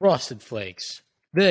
Frosted Flakes. They're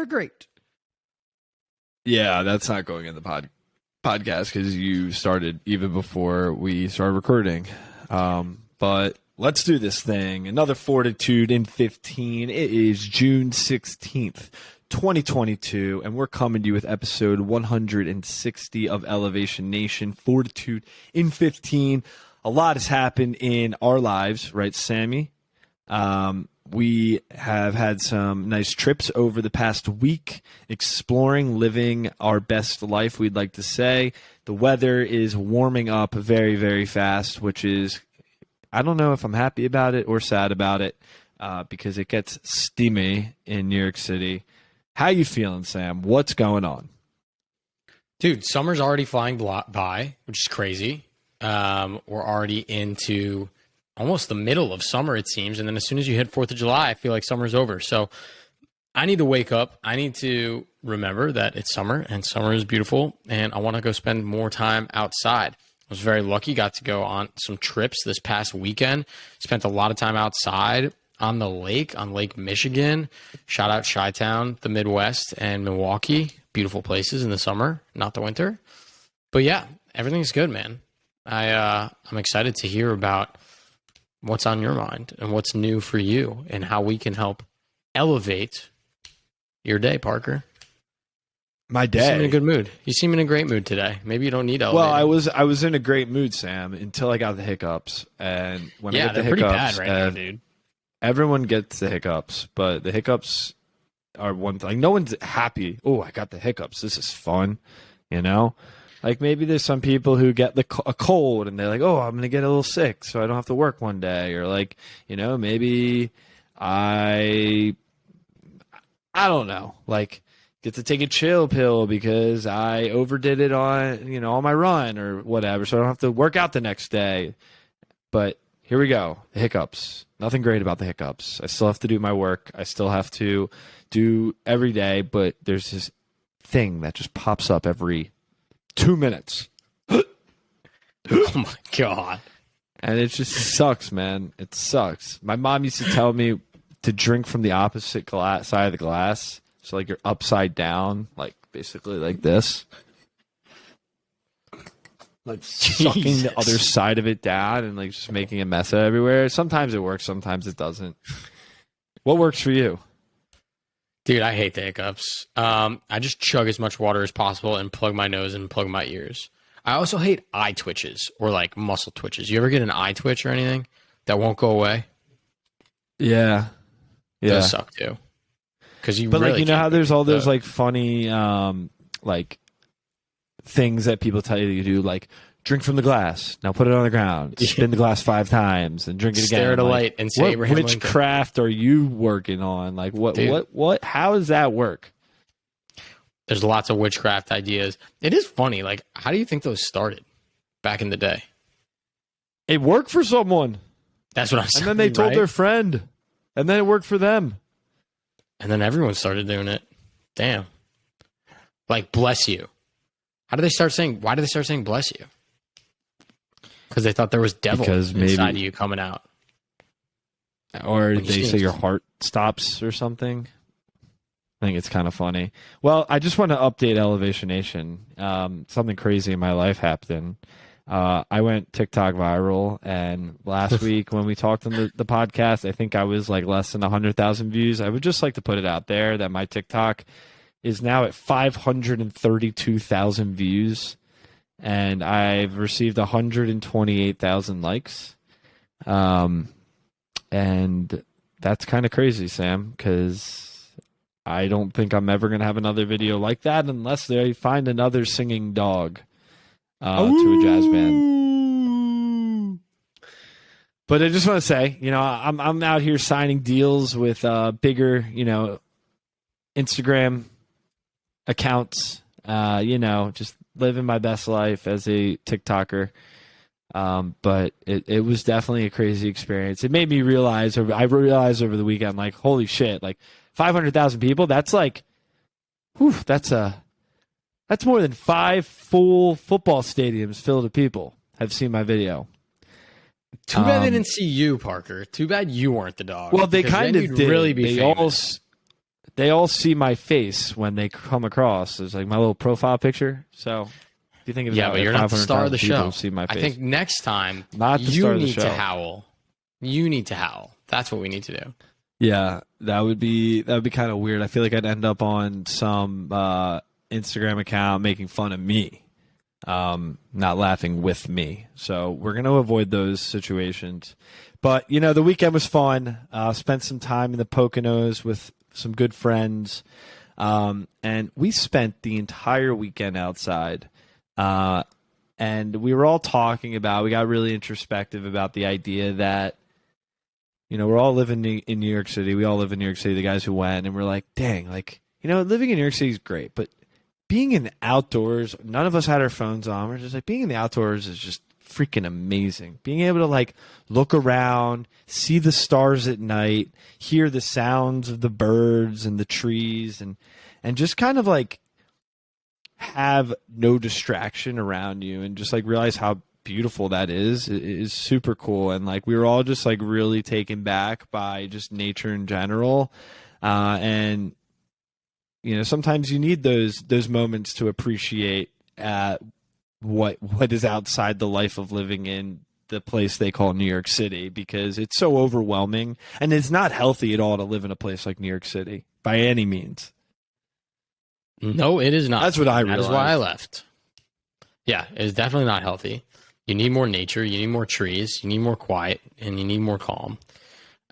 great. Yeah, that's not going in the podcast because you started even before we started recording. But let's do this thing. Another Fortitude in 15. It is June 16th, 2022, and we're coming to you with episode 160 of Elevation Nation. Fortitude in 15. A lot has happened in our lives, right, Sammy? We have had some nice trips over the past week, exploring, living our best life, we'd like to say. The weather is warming up very, very fast, which is, I don't know if I'm happy about it or sad about it, because it gets steamy in New York City. How you feeling, Sam? What's going on? Dude, summer's already flying by, which is crazy. We're already into almost the middle of summer, it seems. And then as soon as you hit 4th of July, I feel like summer's over. So I need to wake up. I need to remember that it's summer and summer is beautiful. And I want to go spend more time outside. I was very lucky, got to go on some trips this past weekend. Spent a lot of time outside on the lake, on Lake Michigan. Shout out Chi-Town, the Midwest, and Milwaukee. Beautiful places in the summer, not the winter. But yeah, everything's good, man. I'm excited to hear about what's on your mind and what's new for you and how we can help elevate your day, Parker. My day. You seem in a good mood. You seem in a great mood today. Maybe you don't need elevating. Well, I was in a great mood, Sam, until I got the hiccups. And when I get the they're pretty hiccups, bad right now, dude. Everyone gets the hiccups, but the hiccups are one thing. Like, no one's happy. Oh, I got the hiccups. This is fun, you know? Like, maybe there's some people who get a cold and they're like, oh, I'm going to get a little sick so I don't have to work one day. Or, like, you know, maybe I don't know. Like, get to take a chill pill because I overdid it on, on my run or whatever, so I don't have to work out the next day. But here we go. The hiccups. Nothing great about the hiccups. I still have to do my work. I still have to do every day, but there's this thing that just pops up every 2 minutes. Oh my God. And it just sucks, man. It sucks. My mom used to tell me to drink from the opposite side of the glass. So, like, you're upside down, like, basically like this. Like, sucking the other side of it down and, like, just making a mess of everywhere. Sometimes it works. Sometimes it doesn't. What works for you? Dude, I hate the hiccups. I just chug as much water as possible and plug my nose and plug my ears. I also hate eye twitches or, like, muscle twitches. You ever get an eye twitch or anything that won't go away? Yeah. Those suck, too. But really, like, you know how there's all those like funny like things that people tell you to do, like drink from the glass, now put it on the ground, spin the glass 5 times and drink it again. Stare at a like, light and say Abraham which Lincoln. Craft are you working on? Like what how does that work? There's lots of witchcraft ideas. It is funny, like, how do you think those started back in the day? It worked for someone. That's what I'm saying. And then they told their friend. And then it worked for them. And then everyone started doing it. Damn. Like, bless you. Why did they start saying bless you? Because they thought there was devil inside of you coming out. Or they say your heart stops or something. I think it's kind of funny. Well, I just want to update Elevation Nation. Something crazy in my life happened. I went TikTok viral, and last week when we talked on the podcast, I think I was like less than 100,000 views. I would just like to put it out there that my TikTok is now at 532,000 views, and I've received 128,000 likes. And that's kind of crazy, Sam, because I don't think I'm ever going to have another video like that unless they find another singing dog. To a jazz band. But I just want to say, I'm out here signing deals with bigger, Instagram accounts, just living my best life as a TikToker. But it was definitely a crazy experience. It made me realize, I realized over the weekend, like, holy shit, like 500,000 people, that's like, whew, that's a That's more than 5 full football stadiums filled with people have seen my video. Too bad they didn't see you, Parker. Too bad you weren't the dog. Well, they because kind then of you'd did. really be famous. They all see my face when they come across. It's like my little profile picture. So if you think of Yeah, but you're not the star of the show. See my face. I think next time Not the you star of the need show. to howl. You need to howl. That's what we need to do. Yeah, that would be kind of weird. I feel like I'd end up on some Instagram account making fun of me, not laughing with me. So we're going to avoid those situations. But, the weekend was fun. Spent some time in the Poconos with some good friends. And we spent the entire weekend outside. And we were all talking about, we got really introspective about the idea that, we're all living in New York City. We all live in New York City, the guys who went. And we're like, dang, living in New York City is great. But being in the outdoors, none of us had our phones on. We're just like, being in the outdoors is just freaking amazing. Being able to look around, see the stars at night, hear the sounds of the birds and the trees, and just kind of have no distraction around you, and just realize how beautiful that is super cool. And we were all just really taken back by just nature in general. And sometimes you need those moments to appreciate what is outside the life of living in the place they call New York City, because it's so overwhelming, and it's not healthy at all to live in a place like New York City by any means. No, it is not. That's what I realized. That is why I left. Yeah, it's definitely not healthy. You need more nature. You need more trees. You need more quiet, and you need more calm.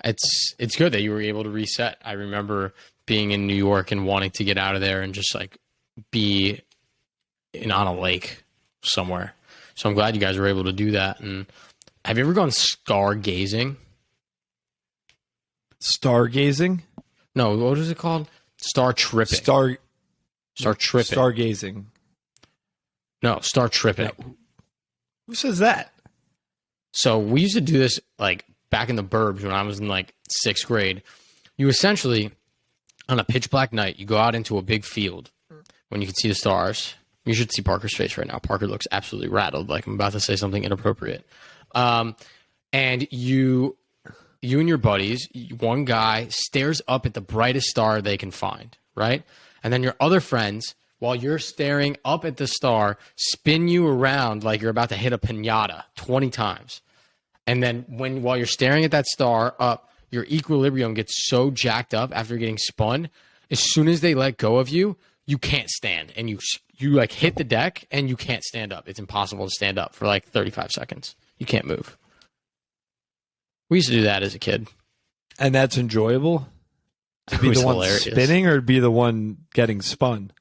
It's good that you were able to reset. I remember being in New York and wanting to get out of there and just be on a lake somewhere. So I'm glad you guys were able to do that. And have you ever gone stargazing? Stargazing? No, what is it called? Star tripping. Star tripping. Stargazing. No, star tripping. No. Who says that? So we used to do this back in the burbs when I was in 6th grade. You essentially, on a pitch black night, you go out into a big field when you can see the stars. You should see Parker's face right now. Parker looks absolutely rattled, like I'm about to say something inappropriate. And you and your buddies, one guy stares up at the brightest star they can find, right? And then your other friends, while you're staring up at the star, spin you around like you're about to hit a piñata 20 times. And then while you're staring at that star up, your equilibrium gets so jacked up after getting spun. As soon as they let go of you, you can't stand. And you hit the deck and you can't stand up. It's impossible to stand up for 35 seconds. You can't move. We used to do that as a kid. And that's enjoyable? To be the one spinning or be the one getting spun?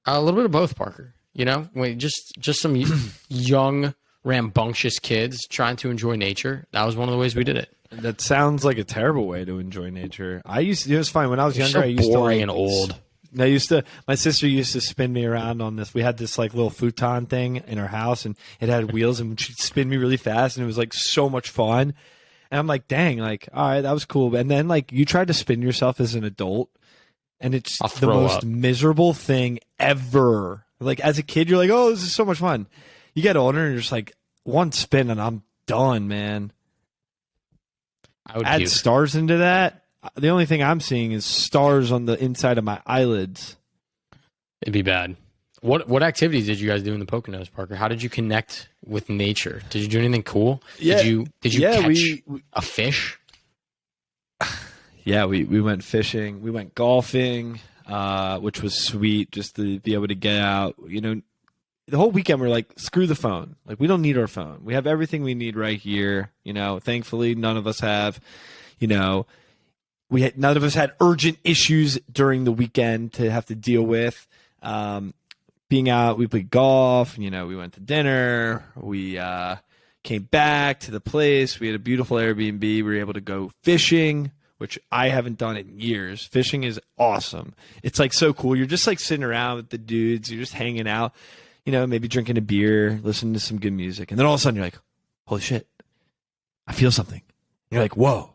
A little bit of both, Parker. Just some young, rambunctious kids trying to enjoy nature. That was one of the ways we did it. That sounds like a terrible way to enjoy nature. It was fine when I was younger. So I used boring to and old. My sister used to spin me around on this. We had this little futon thing in our house, and it had wheels, and she'd spin me really fast, and it was so much fun. And I'm like, dang, all right, that was cool. And then you tried to spin yourself as an adult, and it's the most miserable thing ever. As a kid, you're like, oh, this is so much fun. You get older, and you're just one spin, and I'm done, man. I would add stars into that. The only thing I'm seeing is stars on the inside of my eyelids. It'd be bad. What activities did you guys do in the Poconos, Parker? How did you connect with nature? Did you do anything cool? Yeah. Did you catch a fish? Yeah, we went fishing. We went golfing, which was sweet just to be able to get out. The whole weekend we're like, screw the phone. We don't need our phone. We have everything we need right here. Thankfully, none of us have, none of us had urgent issues during the weekend to have to deal with. Being out, we played golf, we went to dinner, we came back to the place, we had a beautiful Airbnb, we were able to go fishing, which I haven't done in years. Fishing is awesome. It's so cool. You're just sitting around with the dudes, you're just hanging out, maybe drinking a beer, listening to some good music, and then all of a sudden you're like, holy shit, I feel something. You're like, whoa,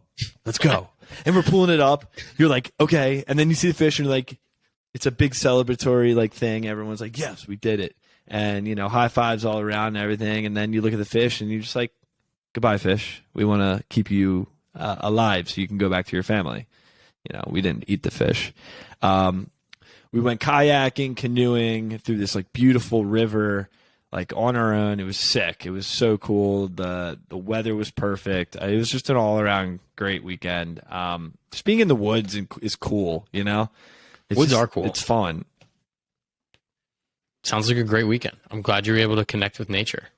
let's go. And we're pulling it up. You're like, okay. And then you see the fish and you're like, it's a big celebratory like thing. Everyone's like, yes, we did it. And, you know, high fives all around and everything. And then you look at the fish and you're just like, goodbye, fish. We want to keep you alive so you can go back to your family. You know, we didn't eat the fish. We went kayaking, canoeing through this like beautiful river, like on our own. It was sick. It was so cool. The weather was perfect. It was just an all around great weekend. Just being in the woods is cool, you know? Woods are cool. It's fun. Sounds like a great weekend. I'm glad you were able to connect with nature.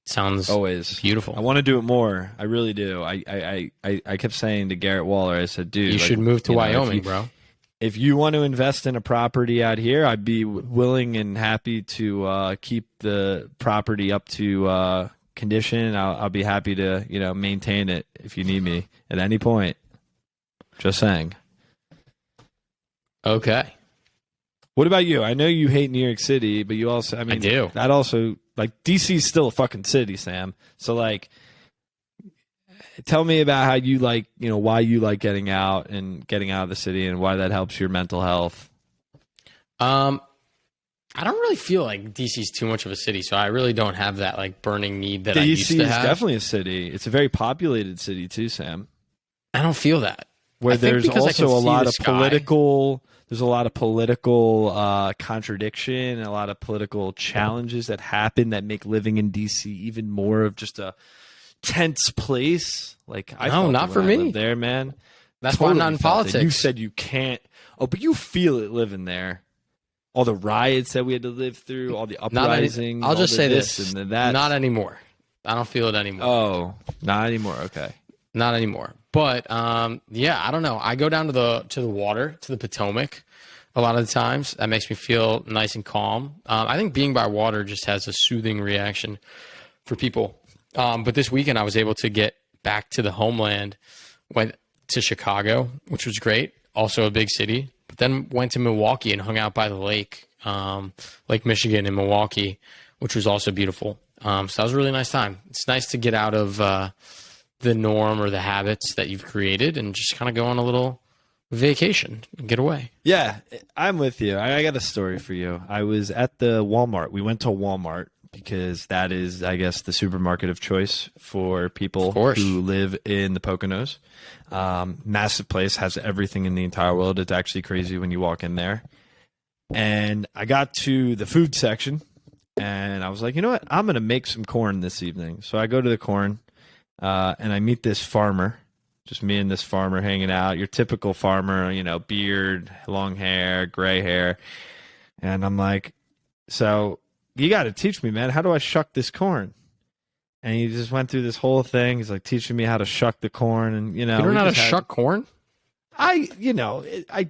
Sounds always beautiful. I want to do it more. I really do. I kept saying to Garrett Waller, I said, dude, you should move to Wyoming, bro. If you want to invest in a property out here, I'd be willing and happy to keep the property up to condition. I'll be happy to, you know, maintain it if you need me at any point. Just saying. Okay. What about you? I know you hate New York City, but you also, I do. That also, like, DC's still a fucking city, Sam. So, like, tell me about how you like, you know, why you like getting out of the city and why that helps your mental health. I don't really feel like DC's too much of a city, so I really don't have that like burning need that I used to have. DC is definitely a city. It's a very populated city too, Sam. I don't feel that. Where there's also a lot of political contradiction and a lot of political challenges that happen that make living in DC even more of just a tense place. Like not for me there, man. That's why I'm not in politics. You said you can't. Oh, but you feel it living there. All the riots that we had to live through, all the uprisings. I'll just say this: and that. Not anymore. I don't feel it anymore. Oh, not anymore. Okay, not anymore. But yeah, I don't know. I go down to the water, to the Potomac, a lot of the times. That makes me feel nice and calm. I think being by water just has a soothing reaction for people. But this weekend, I was able to get back to the homeland. Went to Chicago, which was great. Also a big city. But then went to Milwaukee and hung out by the lake, Lake Michigan in Milwaukee, which was also beautiful. So that was a really nice time. It's nice to get out of the norm or the habits that you've created and just kind of go on a little vacation and get away. Yeah, I'm with you. I got a story for you. I was at the Walmart. We went to Walmart because that is, I guess, the supermarket of choice for people who live in the Poconos. Massive place, has everything in the entire world. It's actually crazy when you walk in there. And I got to the food section and I was like, you know what? I'm going to make some corn this evening. So I go to the corn and I meet this farmer, just me and this farmer hanging out. Your typical farmer, you know, beard, long hair, gray hair. And I'm like, so you got to teach me, man. How do I shuck this corn? And he just went through this whole thing. He's like teaching me how to shuck the corn, and you know, you don't know how to shuck corn. I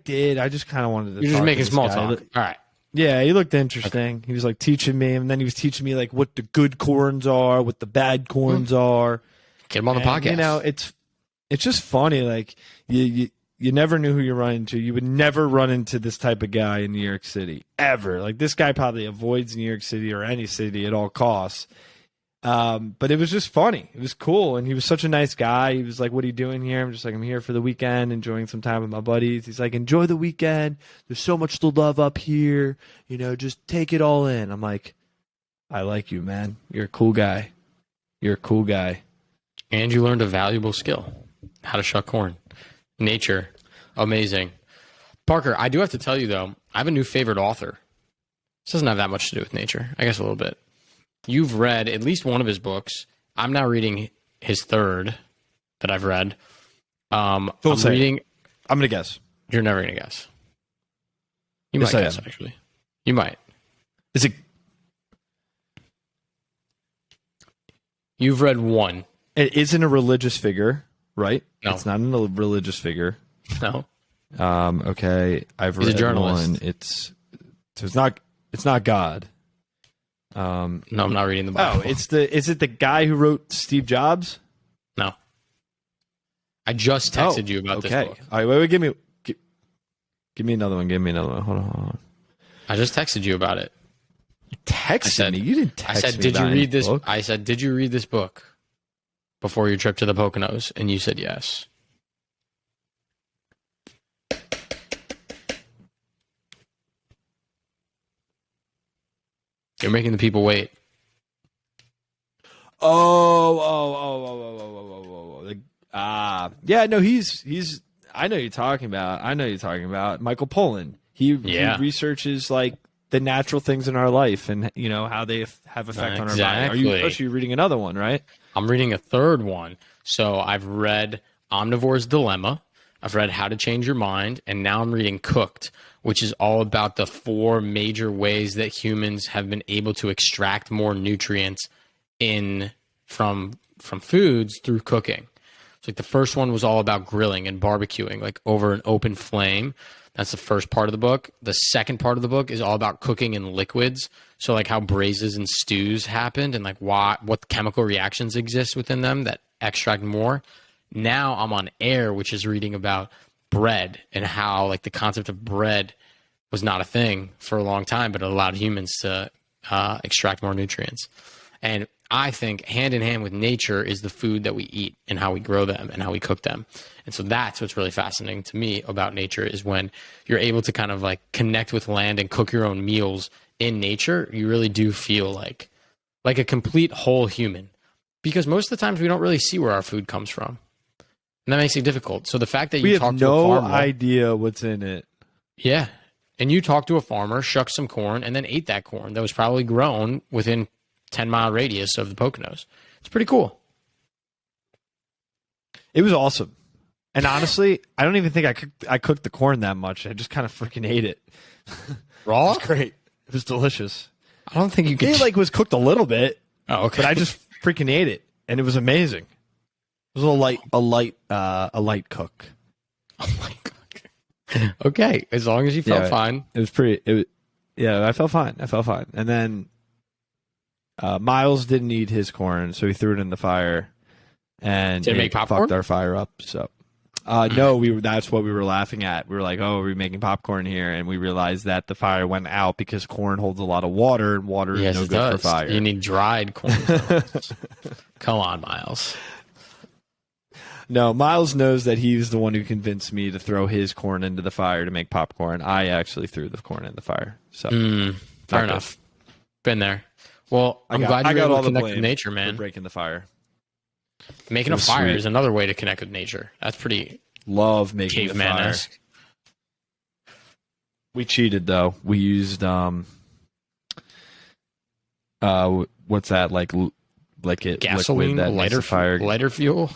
did. I just kind of wanted to. You're just making small talk. All right. Yeah, he looked interesting. Okay. He was like teaching me, and then he was teaching me like what the good corns are, what the bad corns are. Get him on the podcast. You know, it's just funny. Like you never knew who you're running into. You would never run into this type of guy in New York City ever. Like this guy probably avoids New York City or any city at all costs. But it was just funny. It was cool. And he was such a nice guy. He was like, what are you doing here? I'm just like, I'm here for the weekend, enjoying some time with my buddies. He's like, enjoy the weekend. There's so much to love up here. You know, just take it all in. I'm like, I like you, man. You're a cool guy. You're a cool guy. And you learned a valuable skill, how to shuck corn. Nature. Amazing. Parker, I do have to tell you, though, I have a new favorite author. This doesn't have that much to do with nature. I guess a little bit. You've read at least one of his books. I'm now reading his third that I've read. I'm going to guess. You're never going to guess. You might guess, actually. You might. Is it? You've read one. It isn't a religious figure, right? No. It's not a religious figure. No. Okay. I've read He's a journalist. one. It's not God. No, I'm not reading the Bible. Oh, is it the guy who wrote Steve Jobs? No. I just texted you about this book. All right, wait, give me another one. Give me another one. Hold on. I just texted you about it. You texted me? You didn't text me. I said, did you read this book? I said, did you read this book before your trip to the Poconos? And you said yes. You're making the people wait. Yeah, no, he's. I know you're talking about Michael Pollan. He researches like the natural things in our life and how they have effect on our body. Are you reading another one, right? I'm reading a third one. So I've read Omnivore's Dilemma. I've read How to Change Your Mind, and now I'm reading Cooked, which is all about the 4 major ways that humans have been able to extract more nutrients from foods through cooking. So like the first one was all about grilling and barbecuing, like over an open flame. That's the first part of the book. The second part of the book is all about cooking in liquids. So like how braises and stews happened and like what chemical reactions exist within them that extract more. Now I'm on air, which is reading about bread and how like the concept of bread was not a thing for a long time, but it allowed humans to extract more nutrients. And I think hand in hand with nature is the food that we eat and how we grow them and how we cook them. And so that's what's really fascinating to me about nature is when you're able to kind of like connect with land and cook your own meals in nature, you really do feel like a complete whole human. Because most of the times we don't really see where our food comes from. And that makes it difficult. So the fact that you talk to a farmer, no idea what's in it. Yeah. And you talk to a farmer, shucked some corn, and then ate that corn that was probably grown within 10-mile radius of the Poconos. It's pretty cool. It was awesome. And honestly, I don't even think I cooked the corn that much. I just kind of freaking ate it. Raw? It was great. It was delicious. I don't think you could. It was cooked a little bit. Oh, okay. But I just freaking ate it, and it was amazing. It was a light cook. Oh my god. Okay, as long as you felt fine. It was pretty. I felt fine. And then Miles didn't eat his corn, so he threw it in the fire, and did it make popcorn? Fucked our fire up. So no, that's what we were laughing at. We were like, "Oh, are we making popcorn here?" And we realized that the fire went out because corn holds a lot of water, and water is no good for fire. You need dried corn. Come on, Miles. No, Miles knows that he's the one who convinced me to throw his corn into the fire to make popcorn. I actually threw the corn in the fire. So fair enough. Been there. Well, I'm glad you were able to connect with nature, man. Breaking the fire. Making a fire is another way to connect with nature. That's pretty. Love making a fire. We cheated though. We used what's that like it gasoline, lighter fuel.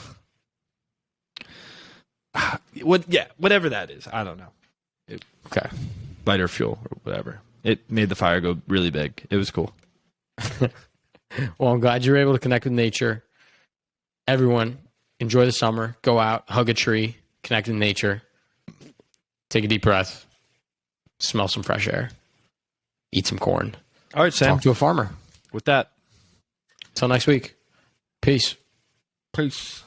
Whatever that is, I don't know. Okay, lighter fuel or whatever. It made the fire go really big. It was cool. Well, I'm glad you were able to connect with nature. Everyone, enjoy the summer. Go out, hug a tree, connect with nature. Take a deep breath. Smell some fresh air. Eat some corn. All right, Sam. Talk to a farmer. With that, until next week. Peace. Peace.